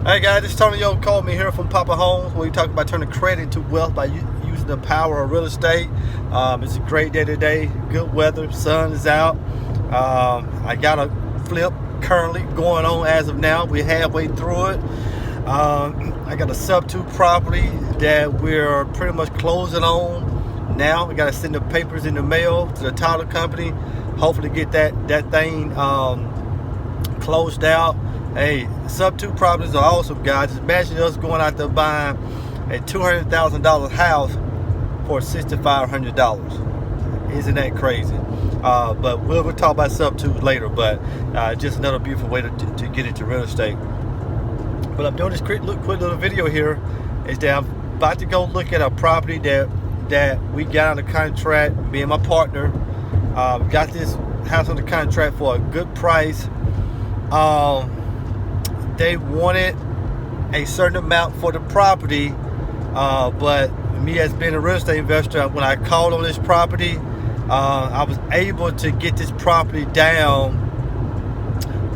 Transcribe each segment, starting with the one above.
Hey guys, this is Tony Yo. Call me here from Papa Homes, where we talk about turning credit into wealth by using the power of real estate. It's a great day today. Good weather, sun is out. I got a flip currently going on as of now. We're halfway through it. I got a sub-2 property that we're pretty much closing on now. We got to send the papers in the mail to the title company. Hopefully get that thing closed out. Hey, sub-2 properties are awesome, guys. Just imagine us going out there buying a $200,000 house for $6,500. Isn't that crazy? But we'll talk about sub-2 later. But just another beautiful way to get into real estate. But I'm doing this quick little video here is that I'm about to go look at a property that we got under contract. Me and my partner got this house under contract for a good price. They wanted a certain amount for the property, but me as being a real estate investor, when I called on this property, I was able to get this property down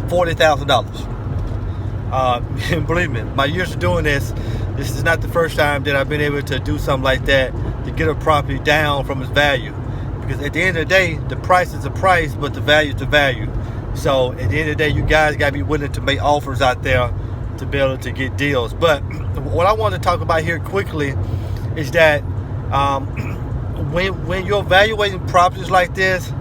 $40,000. Believe me, my years of doing this is not the first time that I've been able to do something like that to get a property down from its value. Because at the end of the day, the price is the price, but the value is the value. So at the end of the day, you guys got to be willing to make offers out there to be able to get deals. But what I want to talk about here quickly is that when you're evaluating properties like this,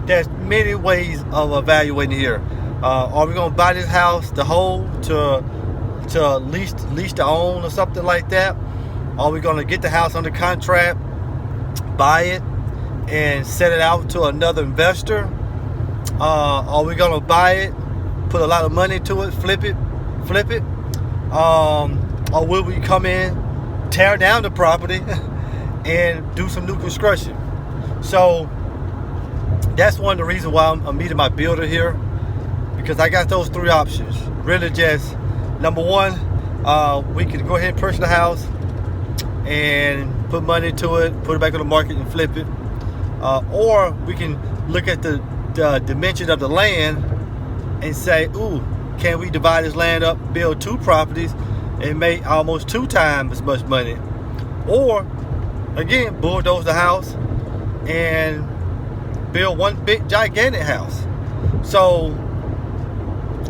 there's many ways of evaluating here. Are we going to buy this house to hold, to lease to own or something like that? Are we going to get the house under contract, buy it, and set it out to another investor? Are we gonna buy it, put a lot of money into it, flip it, or will we come in, tear down the property and do some new construction? So that's one of the reasons why I'm meeting my builder here, because I got those three options. Really, just number one, we can go ahead and purchase the house and put money into it, put it back on the market and flip it, or we can look at the dimension of the land and say, ooh, can we divide this land up, build two properties and make almost 2 times as much money? Or again, bulldoze the house and build one big gigantic house. So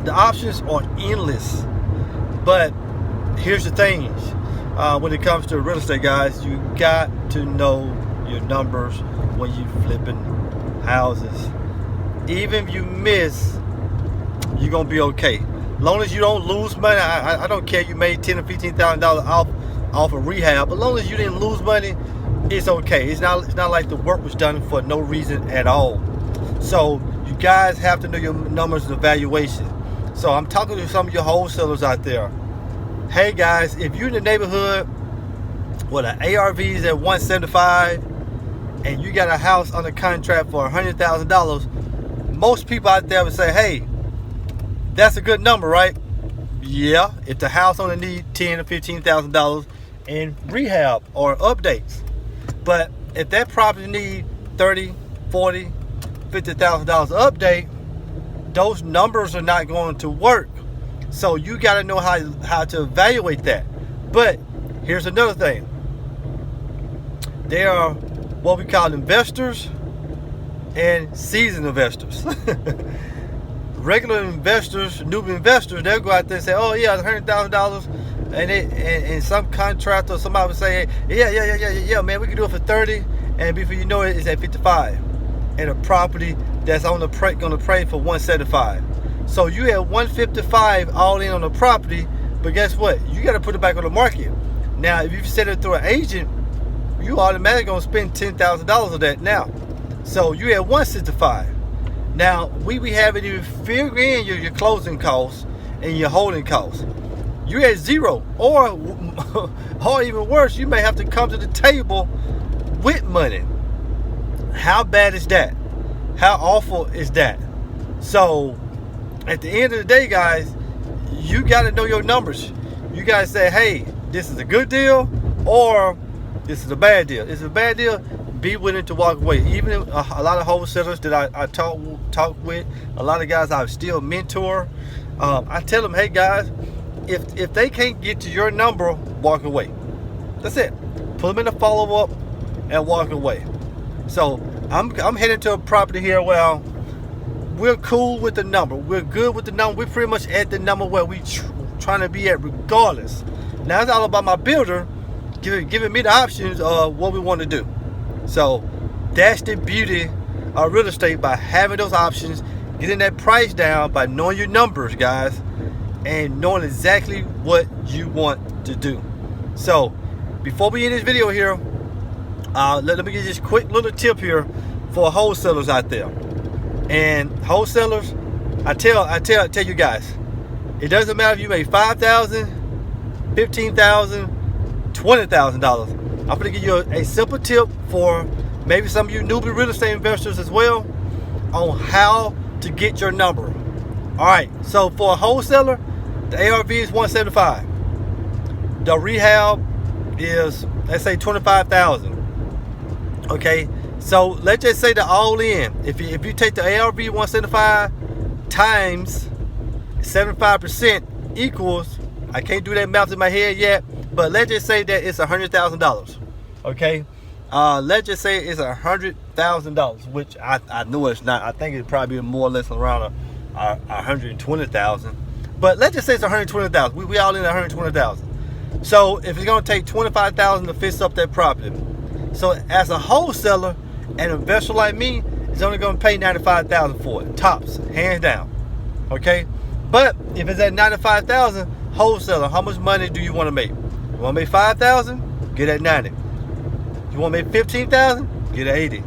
the options are endless. But here's the thing, when it comes to real estate, guys, you got to know your numbers when you flipping houses. Even if you miss, you're gonna be okay. Long as you don't lose money, I don't care. You made $10,000 or $15,000 off of rehab, but long as you didn't lose money, it's okay. It's not like the work was done for no reason at all. So you guys have to know your numbers and evaluation. So I'm talking to some of your wholesalers out there. Hey guys, if you're in the neighborhood where the ARV is at 175 and you got a house under contract for $100,000, most people out there would say, hey, that's a good number, right? Yeah, if the house only needs $10,000 or $15,000 in rehab or updates. But if that property needs $30,000, $40,000, $50,000 update, those numbers are not going to work. So you got to know how to evaluate that. But here's another thing. There are what we call investors and seasoned investors. Regular investors, new investors, they'll go out there and say, oh yeah, $100,000, and some contractor, somebody would say, yeah, man, we can do it for 30, and before you know it, it's at 55, and a property that's on the gonna pray for 175. So you had 155 all in on the property, but guess what? You got to put it back on the market. Now, if you set it through an agent, you automatically gonna spend $10,000 of that now. So you had 165. Now we having you figure in your closing costs and your holding costs. You at zero, or even worse, you may have to come to the table with money. How bad is that? How awful is that? So at the end of the day, guys, you got to know your numbers. You got to say, hey, this is a good deal, or this is a bad deal. It's a bad deal. Be willing to walk away. Even a lot of wholesalers that I talk with, a lot of guys I still mentor, I tell them, hey guys, if they can't get to your number, walk away. That's it. Put them in a follow-up and walk away. So I'm heading to a property here where we're cool with the number. We're good with the number. We're pretty much at the number where we trying to be at regardless. Now it's all about my builder giving me the options of what we want to do. So that's the beauty of real estate, by having those options, getting that price down, by knowing your numbers, guys, and knowing exactly what you want to do. So before we end this video here, let me give you this quick little tip here for wholesalers out there. And wholesalers, I tell you guys, it doesn't matter if you make $5,000, $15,000, $20,000. I'm going to give you a simple tip for maybe some of you newbie real estate investors as well, on how to get your number. All right, so for a wholesaler, the ARV is 175. The rehab is, let's say, 25,000. Okay, so let's just say the all in. If you take the ARV 175 times 75% equals, I can't do that math in my head yet, but let's just say that it's $100,000. Okay, let's just say it's $100,000, which I know it's not. I think it's probably more or less around 120,000. But let's just say it's 120,000. We all in 120,000. So if it's gonna take 25,000 to fix up that property, so as a wholesaler, an investor like me is only gonna pay 95,000 for it, tops, hands down. Okay, but if it's at 95,000, wholesaler, how much money do you want to make? You want to make 5,000? Get at 90. You want to make 15,000? Get at 80.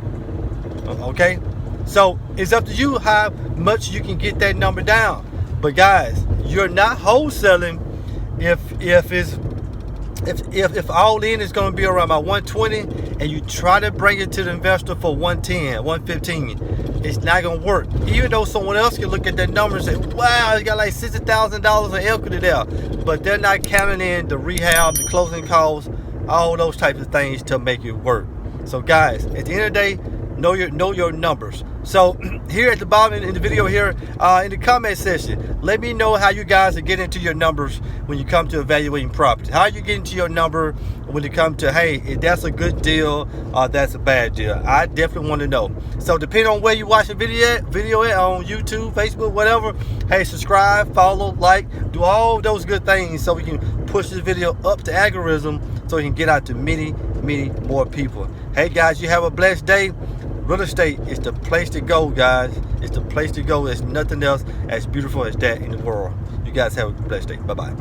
Okay, so it's up to you how much you can get that number down. But guys, you're not wholesaling if all in is going to be around about 120 and you try to bring it to the investor for 110, 115, it's not going to work. Even though someone else can look at that number and say, wow, it's got like $60,000 of equity there, but they're not counting in the rehab, the closing costs, all those types of things to make it work. So guys, at the end of the day, know your numbers. So here at the bottom in the video here, in the comment section, let me know how you guys are getting to your numbers when you come to evaluating property. How are you getting to your number when it comes to, hey, if that's a good deal or that's a bad deal? I definitely want to know. So depending on where you watch the video at on YouTube, Facebook, whatever, hey, subscribe, follow, like, do all those good things so we can push this video up the algorithm so we can get out to many more people. Hey guys, you have a blessed day. Real estate is the place to go, guys. It's the place to go. There's nothing else as beautiful as that in the world. You guys have a blessed day. Bye-bye.